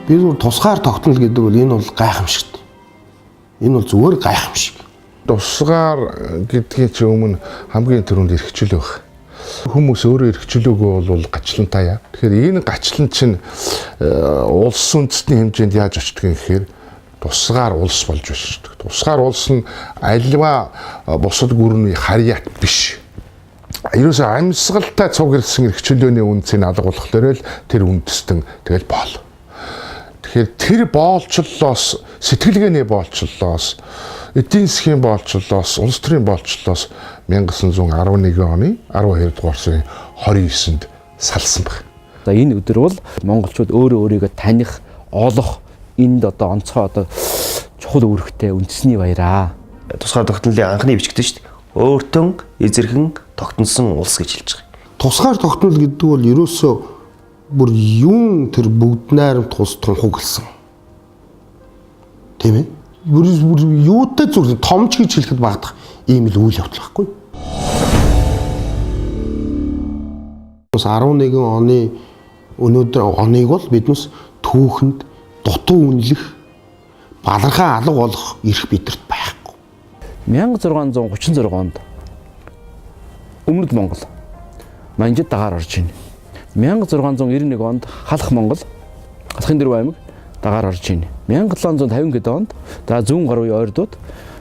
Би зөв тусгаар тогтнол гэдэг бол энэ бол гайхамшигт. Энэ бол зүгээр гайхамшиг. Тусгаар гэдгийн чи өмнө хамгийн түрүүнд эрхчлөө байх. Хүмүүс өөрөө эрхчлөөгүй бол гачлантаа яа. Тэгэхээр энэ гачлан чинь улс үндэстний хэмжээнд яаж очдөг юм гэхээр тусгаар улс болж байна шүү дээ. Тусгаар улс нь альва бусад гүрний харьяат биш. Ерөөсөө амьсгалтай цуг ирсэн эрхчлөөний үнцийг алга болохоор л тэр үндэстэн тэгэл боол. Тэгэхээр тэр боолчлолоос сэтгэлгээний боолчлолоос эдийн засгийн боолчлолоос улс төрийн боолчлолоос 1911 оны 12 дугаар сарын 29-нд салсан баг. За энэ өдөр бол монголчууд өөрөө өөрийгөө таних, олох энд одоо онцгой одоо чухал үүрэгтэй үндэсний баяраа. Тусгаар тогтнолын анхны бичгтэй шүү дээ. Өөртөө эзэрхэн тогтносон улс гэж хэлж байгаа. Тусгаар тогтнол гэдэг бол ерөөсөө бүр юун тэр бүгд найрамд тус тунхаг гэлсэн. Тийм ээ? Бүр юутай зүр томч гэж хэлэхэд багтах ийм л үйл явдал байхгүй. 11 оны өнөөдөр оныг бол биднес түүхэнд дутуу үнэлэх балархаа алга болох эрх бидэрт байхгүй. 1636 онд Өмнөд Монгол Манжид дагаар орж ийн. 1691 онд Халах Монгол Халахын дөрөв аймаг дагаар орж ийн. 1750 гээд онд за зүүн гаруй ойрдууд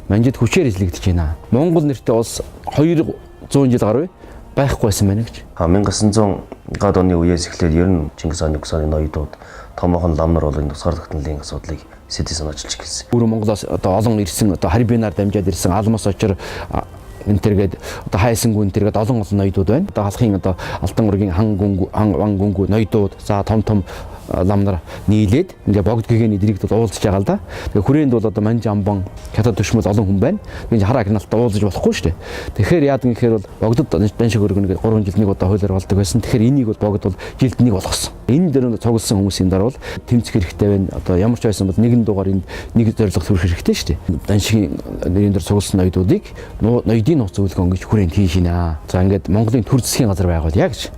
Манжид хүчээр эзлэгдэж байна. Монгол нэртэй улс 200 жил гаруй байхгүй байсан байна гэж. 1900 гад оны үеэс эхлээд ер нь Чингис хааны угсааны ноёдууд томоохон лам нар бол энэ тусгаар тогтнолын асуудлыг сэдвээ санаачилж эхэлсэн. Өөрөө Монголоос одоо олон ирсэн одоо харибинаар дамжаад ирсэн алмас очор энэ төргээд одоо хайсангүй энэ төргээд олон ноёдууд байна. Одоо халахын одоо алтан ургийн ван гүнгүү ноёдууд за том лам нар нийлээд ингээ богд гэгэний дэрэгд уулзж байгаа л да. Тэгээ хүрээнд бол одоо Манж амбан хятад төшмөл олон хүн байна. Тэгээ хараа гналтай уулзж болохгүй шүү дээ. Тэгэхээр яадаг гэхээр бол богдод дан шиг өргөнө гэдэг 3 жил нэг удаа хуулиар болдог байсан. Тэгэхээр энийг бол богд бол жилд нэг болгосон. Энэ дээр цугласан хүмүүсийн дараа бол тэмцэх хэрэгтэй байна. Одоо ямар ч байсан бол нэгэн дугаар энд нэг зорилго төрөх хэрэгтэй шүү дээ. Дан шиг нэрийн дээр цугласан ноёдуудыг ноёдын нууц зөвлөгөө ингэж хүрээнд хийшинэ. За ингээд Монголын төр засгийн газар байгуул яа гэж.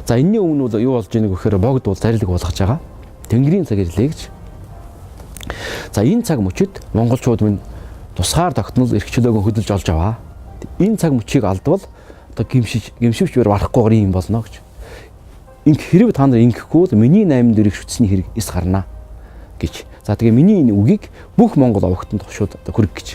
За энэний өмнө бол юу болж байгааг гэхээр богд бол зарилэг болгож байгаа. Тэнгэрийн цаг ирлээ гэж. За энэ цаг мөчид монголчууд минь тусгаар тогтнол эрхчлөөгөө хөдөлж олж аваа. Энэ цаг мөчийг алдвал одоо гимшивч барахгүйгээр юм болно гэж. Инх хэрэг та нар ингэхгүй бол миний 8 дөрөв шүтсний хэрэг эс гарнаа гэж. За тэгээ миний энэ үгийг бүх монгол овогтонд тушууд одоо хүргэх гэж.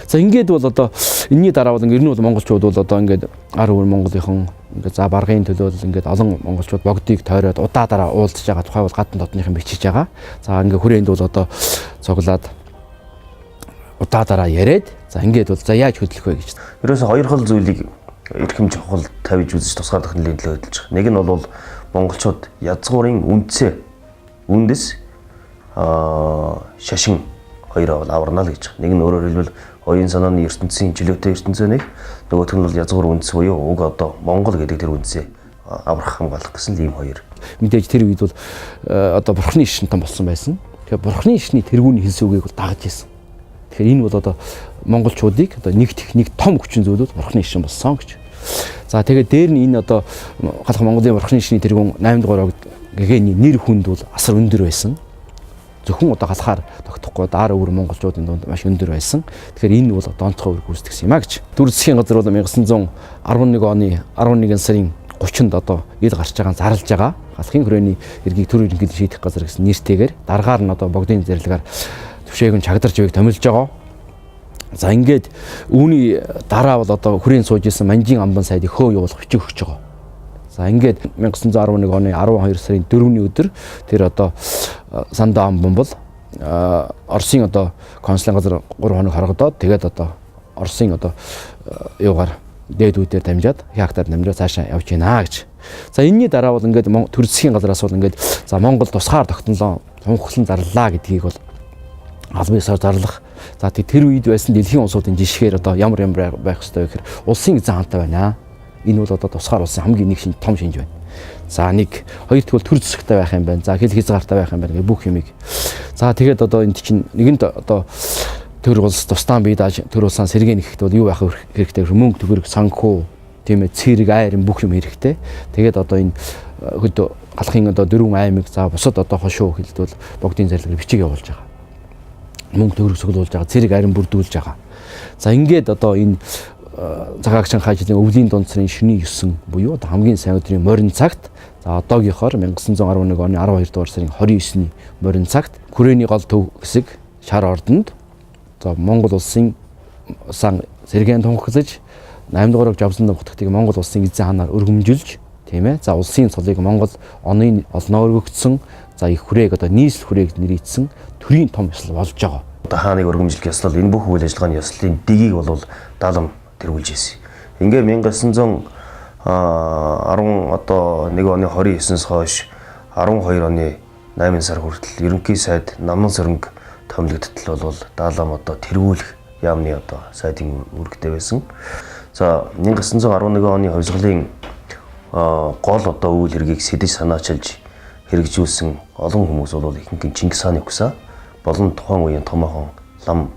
За ингээд бол одоо энэний дараа бол ер нь бол монголчууд бол одоо ингээд ар өөр монголынхон ингээд за баргын төлөө ингээд олон монголчууд богдыг тойроод удаа дараа уулзж байгаа тухай бол гадна дотныхан бичиж байгаа. За ингээд хүрээнд бол одоо цуглаад удаа дараа яриад за ингээд бол за яаж хөдлөх вэ гэж. Ерөөсөө хоёр хол зүйлийг эрхэм чухал тавьж үзэж тусгаар тогтнолын төлөө хөдөлж байгаа. Нэг нь бол монголчууд язгуурын үндэс шашин хоёроо аварнаа л гэж. Нэг нь өөрөөр хэлбэл оюун санааны ертөнцийн чөлөөтэй ертөнцөөнийг нөгөөх нь бол язгуур үндэс буюу уг одоо Монгол гэдэг тэр үндэсээ аврах хамгаалах гэсэн ийм хоёр. Мэдээж тэр үед бол одоо бурхны иш том болсон байсан. Тэгэхээр бурхны ишний тэргүүний хэлсэн үгийг бол дагаж ирсэн. Тэгэхээр энэ бол одоо монголчуудыг одоо нэгтгэх нэг том хүчин зүйлүүд бурхны иш болсон гэж. За тэгээд дээр нь энэ одоо Халах Монголын бурхны ишний тэргүүн 8 дугаар гэгэний нэр хүнд бол асар өндөр байсан. Зөвхөн одоо халахаар тогтохгүй дараа өөр монголчуудын дунд маш өндөр байсан. Тэгэхээр энэ бол донцгой үүрэг үүсгэсэн юм а гэж. Төр засгийн газар бол 1911 оны 11 сарын 30-нд одоо ил гарч байгаа зарлж байгаа. Халахын хүрээний эргийг төр ерөнхийдөө шийдэх газар гэсэн нэртэйгээр дараагаар нь одоо богдын зэрлэгээр төвшөөг нь чагдарч байг томилж байгаа. За ингээд үүний дараа бол одоо хүрээнд сууж исэн Манжийн амбан сайдыг хөө явуулах бичиг өгч байгаа. За ингээд 1911 оны 12 сарын 4-ний өдөр тэр одоо Сандаа амбан бол Оросын одоо консулын газар 3 хоног хоргодоод тэгээд одоо Оросын одоо юугаар дээдүүдээр дамжаад хяактаар дамжаад цаашаа явж гинэ гэж. За энэний дараа бол ингээд төр засгийн газараас бол ингээд за Монгол тусгаар тогтнолоо тунхаглан зарлаа гэдгийг бол албан ёсоор зарлах. За тэр үед байсан дэлхийн улсуудын жишгээр одоо ямар байх ёстой вэ гэхээр улсын эзэн хаантай байна. Энэ бол одоо тусгаар улсын хамгийн нэг том шинж байна. За нэг хоёр тэгвэл төр засагтай байх юм байна. За хэл хязгаартай байх юм байна гэх бүх юмыг. За тэгээд одоо энд чинь нэгэнд одоо төр улс тусдаан бие дааж төр улсаа сэргээн ихэхэд бол юу байх хэрэгтэй вэ? Мөнгө төгрөг санхүү тийм ээ цэрэг айрын бүх юм хэрэгтэй. Тэгээд одоо энэ галахын одоо дөрвөн аймаг за бусад одоо хошуу хэлдвэл богдын зарилгаар бичиг явуулж байгаа. Мөнгө төгрөг цуглуулж байгаа, цэрэг арин бүрдүүлж байгаа. За ингээд одоо энэ цагаагчийн хаажилын өвлийн дундсрын шөнийн 9 буюу одоо хамгийн сайн өдрийн морин цагт за одоогийнхоор 1911 оны 12 дугаар сарын 29-ний морин цагт хүрээний гол төв хэсэг шар ордонд за Монгол улсын сан сэргээн тунхаглаж 8 дугаар Жавсан нутагтыг Монгол улсын эзэн ханаар өргөмжилж тийм ээ. За улсын цолыг Монгол оны олноо өргөгдсөн за их хүрээг одоо нийслэл хүрээг нэрийдсэн төрийн том ёслол болж байгаа. Одоо хааныг өргөмжлөх ёслол энэ бүх үйл ажиллагааны ёслолын дэгийг бол даалам тэргүүлж ирсэн. Ингээ 1910 одоо 1 оны 29-ноос хойш 12 оны 8 сар хүртэл ерөнхий сайд Наман Сөрөнг томилогдтол бол даалам одоо тэргүүлэх яамны одоо сайдын үүрэгтэй байсан. За 1911 оны хувьсгалын гол одоо үйл хэргийг сэдэж санаачилж хэрэгжүүлсэн олон хүмүүс бол ихэнх Чингис хааны үгсаа болон тухайн үеийн томоохон лам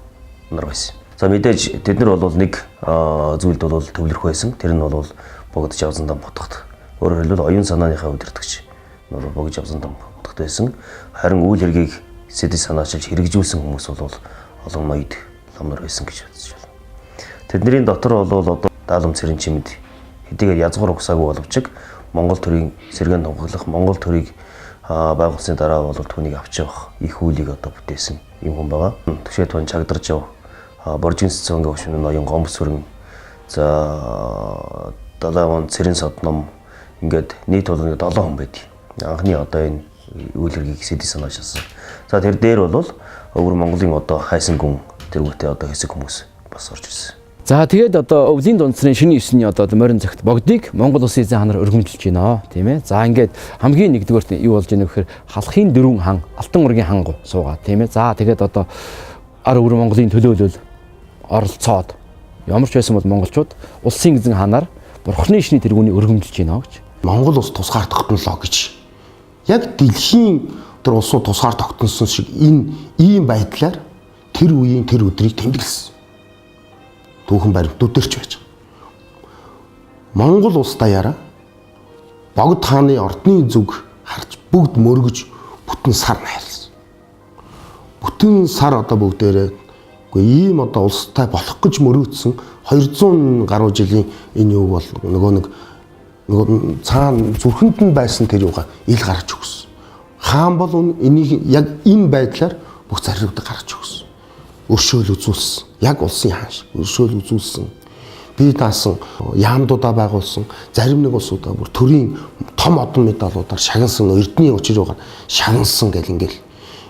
нар байсан. За мэдээж тэд нар бол нэг зүйлд бол төвлөрөх байсан. Тэр нь бол богдож авсан дам бодохт. Өөрөөр хэлбэл оюун санааныхаа удирдагч нар богдож авсан дам бодохт байсан. Харин үйл хэргийг сэдэж санаачилж хэрэгжүүлсэн хүмүүс бол олон ноёд лам нар байсан гэж бодож байна. Тэдний дотор бол одоо даалам цэрэн чимэд хэдийгээр язгуур угсаагүй боловч Монгол төрийн сэргээн тунхаглах, Монгол төрийг байгуулсны дараа бол түүнийг авч явах их үйлийг одоо бүтээсэн юм хүн байгаа. Төшөө тун чагдарж яв. Боржин цэцэнгийн өвшин ноён Гомбос Сүрэн за далаван цэрэн содном ингээд нийт бол 7 хүн байдаг. Анхны одоо энэ үйл хэргийг сэдий санаачилсан. За тэр дээр бол өвөр Монголын одоо хайсан гүн тэргүүтээ одоо хэсэг хүмүүс бас орж ирсэн. За тэгээд одоо өвлийн дундсрын шөнийн 9-ний одоо морин цагт богдыг Монгол улсын эзэн ханаар өргөмжилж байна тийм ээ. За ингээд хамгийн нэгдүгээрт юу болж байна вэ гэхээр халахын дөрвөн хан Алтан ургийн хангу суугаа тийм ээ. За тэгээд одоо ар өвөр Монголын төлөөлөл оролцоод ямар ч байсан бол монголчууд улсын эзэн ханаар бурхны шний тэргүүний өргөмжилж байна гэж. Монгол улс тусгаар тогтнолоо гэж. Яг дэлхийн тэр улсууд тусгаар тогтносон шиг энэ ийм байдлаар тэр үеийн тэр өдрийг тэмдэглэсэн. Түүхэн баримтууд дээр ч байж байгаа. Монгол улс даяараа Богд хааны ордны зүг харж бүгд мөргөж бүтэн сар найрлсан. Бүтэн сар одоо бүгдээрээ үгүй ийм одоо улстай болох гэж мөрөөдсөн 200 гаруй жилийн энэ юу бол нөгөө цаана зүрхэнд нь байсан тэр юугаа ил гарч өгсөн. Хаан бол энийг яг энэ байдлаар бүх зарилгыг гаргаж өгсөн. Өршөөл үзүүлсэн. Яг улсын хаан шиг өршөөл үзүүлсэн. Би даасан яамдуудаа байгуулсан. Зарим нэг улсуудаа бүр төрийн том одон медалуудаар шагнасан, эрдний учируугаар шагнасан гэл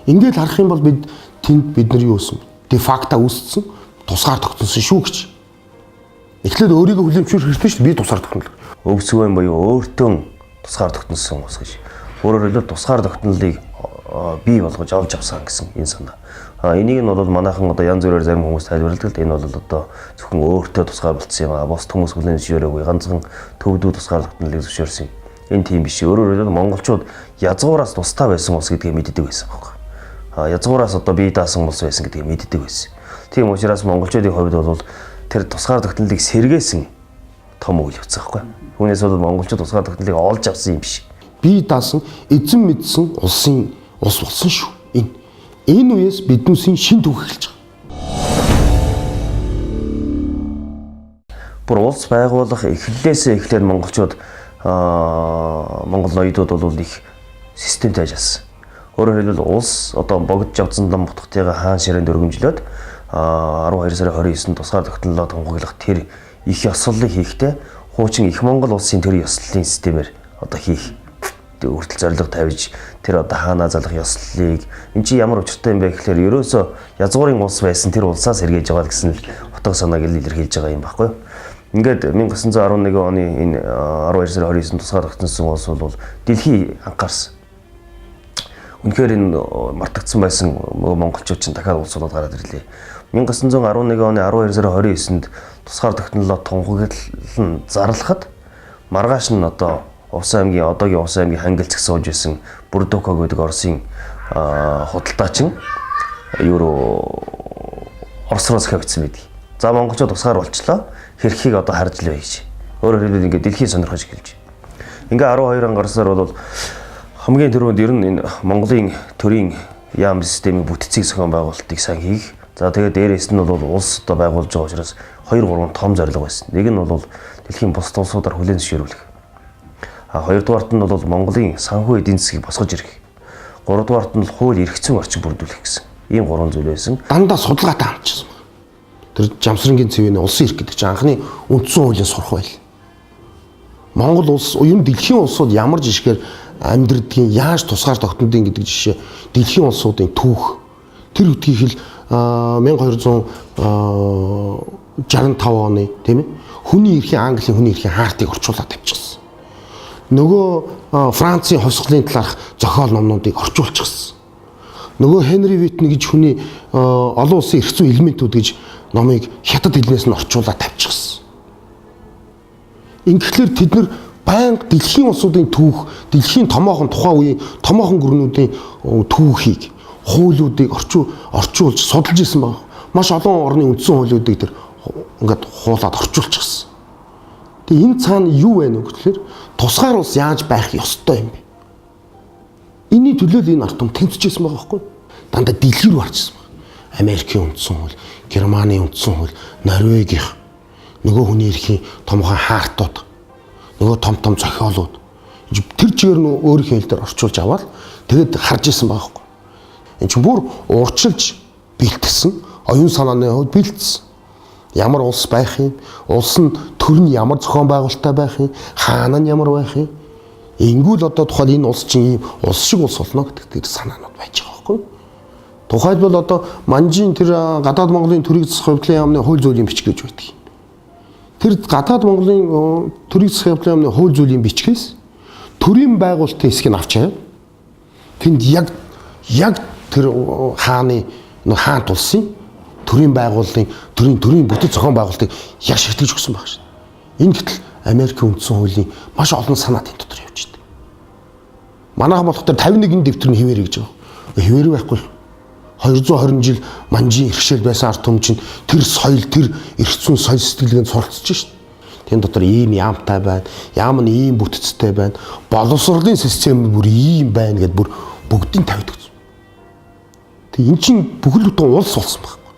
ингээл харах юм бол бид тэнд бид нар юу өсөн? Де факта үүссэн, тусгаар тогтносон шүү гэж. Эхлээд өөрийгөө хүлэмжшүүр хэрэгтэй шүү дээ. Би тусгаар тогтнол. Өвсгөн буюу өөртөө тусгаар тогтносон хүмүүс гэж. Өөрөөр хэлбэл тусгаар тогтнолыг бий болгож авч авсан гэсэн энэ санаа. Энийг нь бол манайхан одоо янз бүрээр зарим хүмүүс тайлбарладаг л энэ бол одоо зөвхөн өөртөө тусгаар болцсон юм аа. Бос хүмүүс хүлээн зөвшөөрөөгүй. Ганцхан төвдөө тусгаар тогтнолыг зөвшөөрсөн. Энэ тийм биш. Өөрөөр хэлбэл монголчууд язгуураас тустай байсан улс гэдгийг мэддэг байсан байхгүй. Язгуураас одоо бие даасан улс байсан гэдгийг мэддэг байсан. Тийм учраас монголчуудын хувьд бол тэр тусгаар тогтнолыг сэргээсэн том үйл явц байхгүй. Түүнээс бол монголчууд тусгаар тогтнолыг олж авсан юм биш. Бие даасан эзэн мэдсэн улс болсон шүү. Энэ үеэс биднүүсийн шин түүх эхэлж байгаа. Бүр улс байгуулах эхлэлээсээ эхлээд монголчууд монгол ноёдууд бол их системтэй ажилласан. Өөрөөр хэлбэл улс одоо богдож авсан лам ботхтойгоо хаан ширээнд өргөмжлөөд 12 сарын 29-нд тусгаар тогтнолоо тунхаглах тэр их ёслолыг хийхдээ хуучин их Монгол улсын тэр ёслолын системээр одоо хийх хүртэл зорилго тавьж тэр одоо хаанаа залах ёслолыг эн чинь ямар учиртай юм бэ гэхээр ерөөсөө язгуурын улс байсан тэр улсаас эргэж байгаа гэсэн л утга санааг илэрхийлж байгаа юм баггүй. Ингээд 1911 оны энэ 12 сарын 29-нд тусгаар тогтносон улс бол дэлхий анхаарсан. Үнэхээр энэ мартагдсан байсан монголчууд чинь дахиад улс болоод гараад ирлээ. 1911 оны 12 сарын 29-нд тусгаар тогтнолоо тунхаглан зарлахад маргааш нь одоо Увсан аймгийн одоогийн Увсан аймгийн хангилцэг сууж байсан Бүрдүкө гэдэг Оросын худалдаачин евро Оросроос хавцсан байдаг. За монголчууд тусгаар болчлоо. Хэрхийг одоо харж лээ гэж. Өөрөөр хэлбэл ингээд дэлхийн сонирхож эхэлж. Ингээ 12 он гарсаар бол Хамгийн түрүүнд ер нь энэ Монголын төрийн яам системийн бүтцийг зохион байгуулалтыг сайн хийх. За тэгээд дээрээс нь бол улс одоо байгуулж байгаа учраас 2-3 том зорилго байсан. Нэг нь бол дэлхийн бусад улсуудаар хүлээн зөвшөөрүүлэх. Хоёрдугаарт нь бол Монголын санхүү эдийн засгийг босгож ирэх. Гуравдугаарт нь хууль эрх зүйн орчин бүрдүүлэх гэсэн. Ийм 3 зүйл байсан. Дандаа судалгаатай хамжчихсан байна. Тэр Жамсрангийн цэвэний улсын эрх гэдэг чинь анхны үндсэн хуулийн сурах байл. Монгол улс ер нь дэлхийн улсууд ямар жишгээр амьдрдгийг яаж тусгаар тогтнодгийг гэдэг жишээ дэлхийн улсуудын түүх тэр үтгийг л 1265 оны тийм ээ хүний эрхийн Английн хүний эрхийн хаартыг орчуулаад тавьчихсан. Нөгөө Францын хувьсгалын талаарх зохиол номнуудыг орчуулчихсан. Нөгөө Хенри Витне гэж хүний олон улсын эрх зүйн элементүүд гэж номыг хятад хэлнээс нь орчуулаад тавьчихсан. Ингэхлээр тэд нар байнга дэлхийн улсуудын түүх, дэлхийн томоохон тухайн үеийн томоохон гүрнүүдийн түүхийг, хуулиудыг орчуулж судалж исэн баг. Маш олон орны үндсэн хуулиудыг тэр ингээд хуулаад орчуулчихсан. Тэгээ энэ цаана юу вэ гэхээр тусгаар улс яаж байх ёстой юм бэ? Энийний төлөө л энэ ард том тэнцэжсэн байгаа байхгүй юу? Дандаа дэлхий рүү харчихсан баг. Америкийн үндсэн хууль, Германы үндсэн хууль, Норвегийн нөгөө хүний эрхийн томхон хаартууд, нөгөө том зохиолууд тэр чигээр нь өөрийнхөө хэл дээр орчуулж аваад тэгээд харж исэн байгаа байхгүй. Энд чинь бүр уурчилж бэлтгэсэн, оюун санааны хувьд бэлтсэн. Ямар улс байх юм? Улс нь төр нь ямар зохион байгуулалттай байх юм? Хаана нь ямар байх юм? Ингүүл одоо тухайн энэ улс чинь ийм улс шиг улс болно гэдэг тэр санаанууд байж байгаа байхгүй. Тухайлбал одоо Манжийн тэр гадаад Монголын төрийн засах хувьдлын яамны хууль зүйн бичиг гэж байдаг. Тэр гадаад Монголын төрийн засах хувьдлын яамны хууль зүйн бичгээс төрийн байгуулалтын хэсгийг авч аваад тэнд яг тэр хааны хаант улсын төрийн байгуулалтын төрийн бүтэц зохион байгуулалтыг яг шийдэж өгсөн баг шин. Энэ гэтэл Америкийн үндсэн хуулийн маш олон санаа тэнд дотор явж байна. Манайхан болох тэр 51 дэвтэр нь хിവэр гэж байгаа. Хിവэр байхгүй. 220 жил Манжийн иргэшэл байсан ард түмэн чинь тэр соёл, тэр эрх зүйн соёл сэтгэлгээнд суралцж шин. Тэнд дотор ийм яамтай байна, яам нь ийм бүтцтэй байна, боловсролын систем бүр ийм байна гэдээ бүр бүгдийг тавьдаг. Тэг эн чинь бүхэл бүтэн улс болсон байхгүй.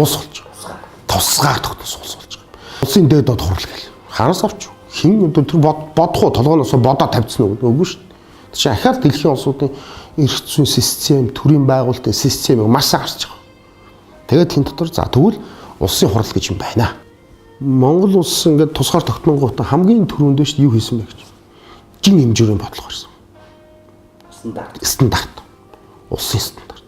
Улс болж байгаа. Тусгаар тогтсон улс болж байгаа. Улсын дээд дод хурлаг гэл. Хараас авч хин тэр бодох уу толгойноос бодоо тавьчихсан үгүй шүү дээ. Тэр чинь ахаар дэлхийн улсуудын эрх зүйн систем, төрийн байгуулалтын системийг маш сайн харж байгаа. Тэгээд тэн дотор за тэгвэл улсын хурал гэж юм байна. Монгол улс ингээд тусгаар тогтнонгууд хамгийн түрүүнд шүү юу хийсэн бэ гэж. Жин хэмжээний бодлого гарсан. Стандарт. Улсын стандарт.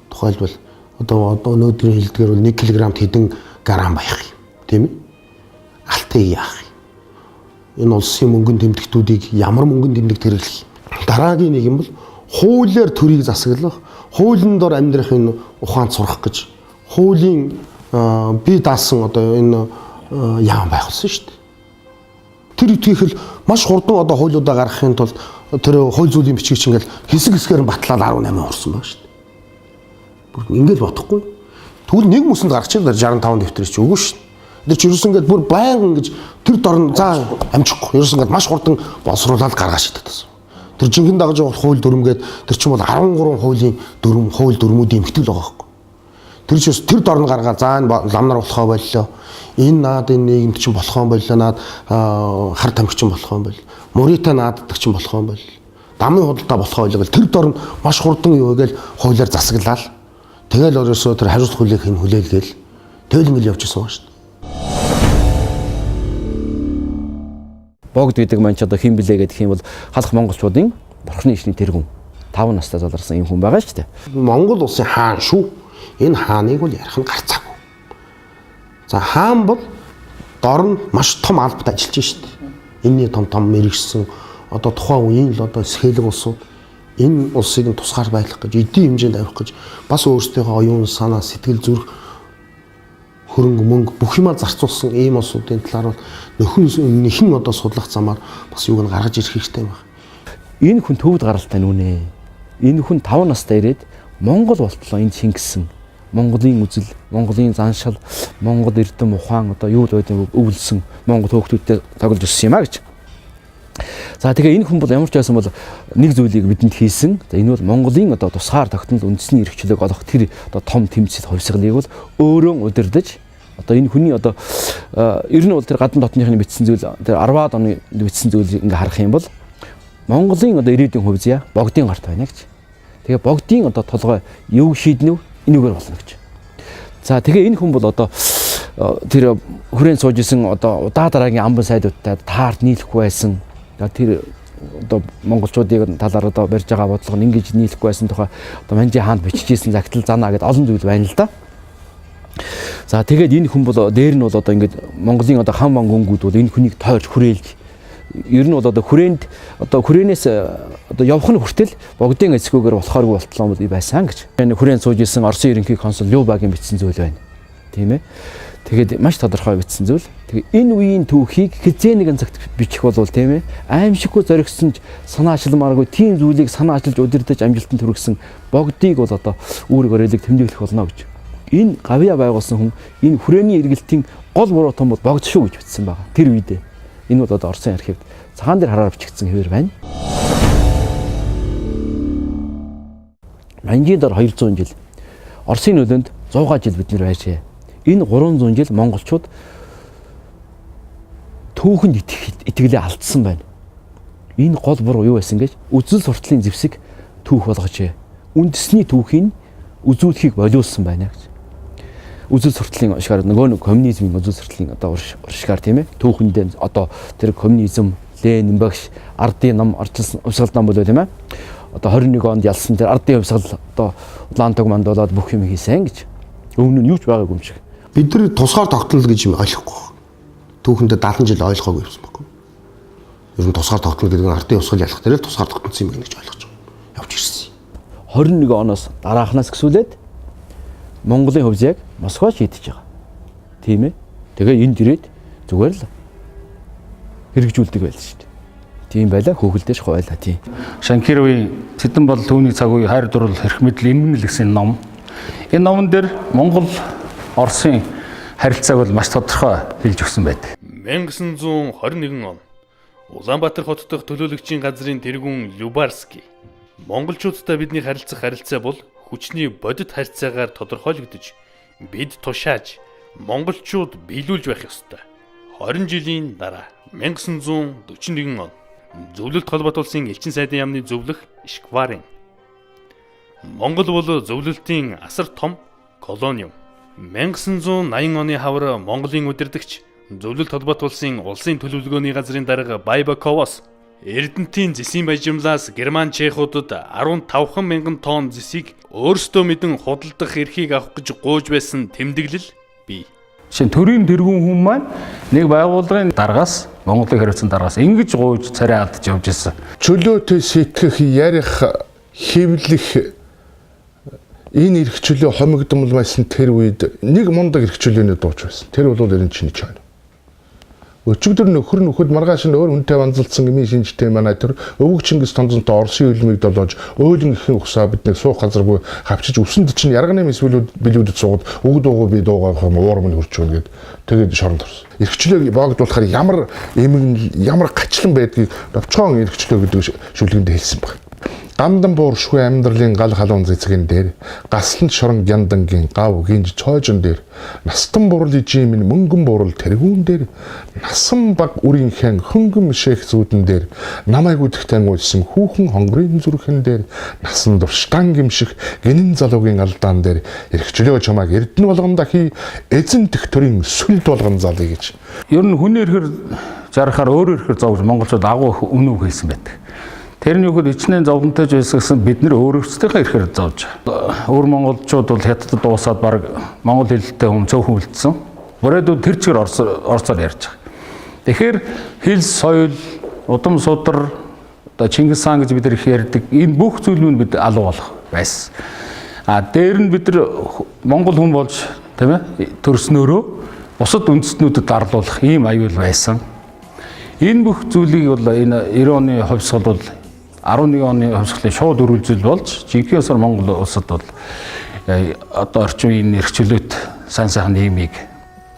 Тухайлбал одоо өнөөдрийн хэлдгээр бол 1 кг-т хэдэн грамм байх юм. Тийм ээ? Алтыг яах юм? Энэ улсын мөнгөнд тэмдэгтүүдийг ямар мөнгөнд тэмдэг хэрэглэх юм? Дараагийн нэг юм бол хуулиар төрийг засаглах, хуулийн дор амьдрах энэ ухаанд сурах гэж хуулийн бие даасан одоо энэ яам байх болсон шүү дээ. Тэр үтгэхэл маш хурдан одоо хуулиудаа гаргахын тулд тэр хууль зүйн бичгийг чинь ингээл хэсгээр нь батлаад 18 орсон байна шүү дээ. Бүр ингээл бодохгүй. Тэгвэл нэг мөсөнд гаргачихвал 65 дэвтрээс ч үгүй шүү. Тэр ч ерөөс ингээд бүр байнга ингэж тэр дорн за амжихгүй. Ерөөс ингээд маш хурдан боловсруулаад гаргаж шийддэг. Тэр жинхэнэ дагаж явах хууль дүрмгээд тэр чинь бол 13 хуулийн хууль дүрмүүдийн эмхтэл байгаа байхгүй. Тэр чинь тэр дорн гаргаад за энэ ламнар болохоо боллоо. Энэ наад энэ нийгэмд чинь болохоо боллоо. Наад хар тамхи чинь болохоо боллоо. Мурита нааддаг чинь болохоо боллоо. Дамын худалдаа болохоо боллоо. Тэр дорн маш хурдан юу гээл хуулиар засаглаа. Тэгэл өөрөөсөө тэр хариуцлах хүлээх нь хүлээлгээл тэгэл ингээл явж исэн байна шүү дээ. Богд гэдэг маань ч одоо хэн блэ гэдэг юм бол халах монголчуудын бурхны ишний тэргүүн 5 настай заларсан юм хүн байгаа шүү дээ. Монгол улсын хаан шүү. Энэ хааныг бол ярих нь гарцаагүй. За хаан бол дор нь маш том албад ажиллаж шүү дээ. Энэний том мэрэгсэн одоо тухайн үеийн л одоо сэлэг улсууд энэ улсыг нь тусгаар байлгах гэж эдийн хэмжээнд авих гэж бас өөрсдийнхөө оюун санаа, сэтгэл зүрх, хөрөнгө мөнгө бүх юмаа зарцуулсан ийм улсуудын талаар бол нэхэн одоо судлах замаар бас юуг нь гаргаж ирэх хэрэгтэй байна. Энэ хүн төвд гаралтай нүнэ. Энэ хүн 5 настай ирээд Монгол болтлоо энд шингэсэн. Монголын үзэл, Монголын заншил, Монгол эрдэм ухаан одоо юу л байдгийг өвлсөн Монгол хөөгтүүдтэй тоглож өссөн юм а гэж. За тэгээ энэ хүн бол ямар ч байсан бол нэг зүйлийг бидэнд хийсэн. За энэ бол Монголын одоо тусгаар тогтнол үндэсний эрхчлөлийг олох тэр одоо том тэмцэл хувьсгалыг бол өөрөө удирдах одоо энэ хүний одоо ер нь бол тэр гадна дотныхны бичсэн зүйл тэр 10-аад оны бичсэн зүйлийг ингээ харах юм бол Монголын одоо ирээдүйн хувь заяа богдын гарт байна гэж. Тэгээ богдын одоо толгой юу шийднэв энэгээр болно гэж. За тэгээ энэ хүн бол одоо тэр хүрээнд сууж исэн одоо удаа дараагийн амбан сайдуудтай таард нийлэхгүй байсан. Тэр одоо монголчуудыг талаар одоо барьж байгаа бодлого нь ингэж нийлэхгүй байсан тухай одоо Манжи хаанд бичижсэн загтал занаа гэдэг олон зүйл байна л да. За тэгээд энэ хүн бол дээр нь бол одоо ингэж Монголын одоо хан ман гүнгүүд бол энэ хүнийг тойрч хүрээлж ер нь бол одоо хүрээнээс одоо явах нь хүртэл богдын эсгүүгээр болохооргүй болтлоо байсан гэж. Энэ хүрээнд сууж исэн Оросын ерөнхий консул Любагийн бичсэн зүйл байна. Тийм ээ. Тэгээд маш тодорхой бичсэн зүйл. Тэгээ энэ үеийн түүхийг хизээ нэгэн цагт бичих бол тийм ээ аимшиггүй зоригсон ч санаачилмааргүй тийм зүйлийг санаачилж удирдах амжилтанд хүргэсэн богдыг бол одоо үүрэг барилыг тэмдэглэх болно гэж. Энэ гавья байгуулсан хүн энэ хүрээний эргэлтийн гол буруу том бол богд шүү гэж бичсэн байгаа. Тэр үедээ энэ бол одоо Оросын архивд цагаан дээр хараар бичигдсэн хэвээр байна. Манжийн дор 200 жил Оросын нөлөөнд 100 жил бид нэр байшээ. Энэ 300 жил монголчууд түүхэнд итгэлээ алдсан байна. Энэ гол буруу юу байсан гэж үзэл сурталын зэвсэг түүх болгожээ. Үндэсний түүхийн үзүүлэхийг болиулсан байна гэж. Үзэл сурталын уршгаар нөгөө коммунизмын үзэл сурталын одоо уршгаар тийм ээ түүхэндээ одоо тэр коммунизм Ленин багш ардын ном орчилсан хувьсгал ном болоо тийм ээ. Одоо 21 онд ялсан тэр ардын хувьсгал одоо улаантаг манд болоод бүх юм хийсэн гэж. Өмнө нь юу ч байгаагүй юм шиг. Бид нар тусгаар тогтнол гэж юм ойлгохгүй. Түүхэндээ 70 жил ойлгоогүй юмсан баггүй. Ер нь тусгаар тогтнол гэдэг нь ардын хувьсгал ялах дээр л тусгаар тогтносон юм байна гэж ойлгож байгаа. Явж ирсэн. 21 оноос дараахнаас гисүүлээд Монголын хувьд яг Москва шийдэж байгаа. Тийм ээ. Тэгээ энд ирээд зүгээр л хэрэгжүүлдэг байл шүү дээ. Тийм байлаа хөөхөлдөж хуваалаа тийм. Шанкировын Тэдэн бол түүний цаг үе хайр дурлал эрх мэдэл эмгэнэл гэсэн ном. Энэ номон дээр Монгол Оросын харилцааг бол маш тодорхой хэлж өгсөн байдаг. 1921 он Улаанбаатар хот дахь төлөөлөгчийн газрын тэргүүн Любарский монголчуудтай бидний харилцах харилцаа бол хүчний бодит харьцаагаар тодорхойлогдож бид тушааж монголчууд биелүүлж байх ёстой. 20 жилийн дараа 1941 он Зөвлөлт холбоот улсын элчин сайдын яамны зөвлөх Ишкварын Монгол бол зөвлөлтийн асар том колони юм. 1980 оны хавар Монголын удирдагч Зөвлөлт холбоот улсын төлөвлөгөөний газрын дарга Байбаковоос Эрдэнэтийн зэсийн бажимлаас Герман чехуудад 15,000 тонн зэсийг өөрсдөө мэдэн худалдах эрхийг авах гэж гуйж байсан тэмдэглэл бий. Шинэ төрийн тэргүүн хүн маань нэг байгууллагын даргаас Монголын хариуцсан даргаас ингэж гуйж царай алдаж явж ирсэн. Чөлөөтэй сэтгэх, ярих, хэвлэх энэ эрх чөлөө хомигдмол байсан тэр үед нэг мундаг эрх чөлөөний дууч байсан. Тэр бол ерөн чиний чойно. Өчигдөр нөхөр нөхөд маргааш нь өөр хүнтэй банзалдсан гмийн шинжтэй манай тэр өвөг Чингис Тонзонтой Оросын үлмийг долоож өөлөн ихэн ухсаа биднийг суух газаргүй хавчиж өсөнд чинь ярганы мэсвэлүүд билүүдэд суугаад үг дуугүй би дуугаах юм уурам нь хурч өгнө тэгээд шоронд орсон. Эрхчлөөг боогдуулахаар ямар эмгэн ямар гачлан байдгийг товчхон эрхчлөө гэдэг шүлгэнд хэлсэн баг. Гандан бууршгүй амьдралын гал халуун цэцгэн дээр гаслан шорон гяндангийн гав гинж цоожон дээр настан бурал ижимэн мөнгөн бурал тэргүүн дээр насан баг үрийн хэн хөнгөн шээх зүүдэн дээр намайг үдэхтэн уйлсан хүүхэн хонгорын зүрхэн дээр насан дурштан гимших гинэн залуугийн алдаан дээр эрхчлөө чамайг эрдэнэ болгон дахи эзэн төгтөрийн сүлд болгон залъя гэж. Ер нь хүний эрхэр жарахаар өөр эрхэр зовж монголчууд агуу үнэв хэлсэн байдаг. Тэрний үхэд ичнээн зовлонтой байсан бид нэр өөрсдийнхээ эрхээр зовж. Өөр монголчууд бол хятадд дуусаад баг монгол хэлтэй хүн цөөхөн үлдсэн. Бүрээдүүд тэр чигээр орцоор ярьж байгаа. Тэгэхээр хэл, соёл, удам судар, одоо Чингис хаан гэж бид нар их ярьдаг. Энэ бүх зүйлүүд бид алуу болох байсан. Дээр нь бид нар монгол хүн болж тийм ээ төрснөөрөө бусад үндэстнүүдэд дарлуулах ийм аюул байсан. Энэ бүх зүйлийг бол энэ 90 оны хувьсгал бол 11 оны хувьсгалын шууд үргэлжлэл болж жинхэнэ Монгол улсад бол одоо орчин үеийн эрх чөлөөт сайн сайхан нийгмийг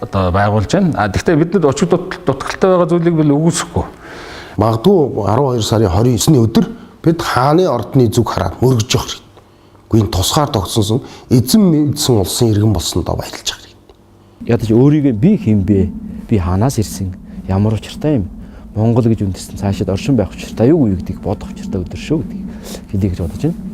одоо байгуулж байна. Гэхдээ бид нар очиг дутагтай байгаа зүйлийг бол үгүйсэхгүй. Магадгүй 12 сарын 29-ний өдөр бид хааны ордны зүг хараад мөргөж явах хэрэгтэй. Гэхдээ энэ тусгаар тогтсон эзэн мэдсэн улсын иргэн болсондоо баярлж байгаа хэрэгтэй. Ядаж өөрийгөө би хэн бэ? Би хаанаас ирсэн? Ямар учиртай юм? Монгол гэж үндэстэн цаашид оршин байх учиртай юу гэдгийг бодох учиртай өдөр шүү гэдгийг хэлье гэж бодож байна.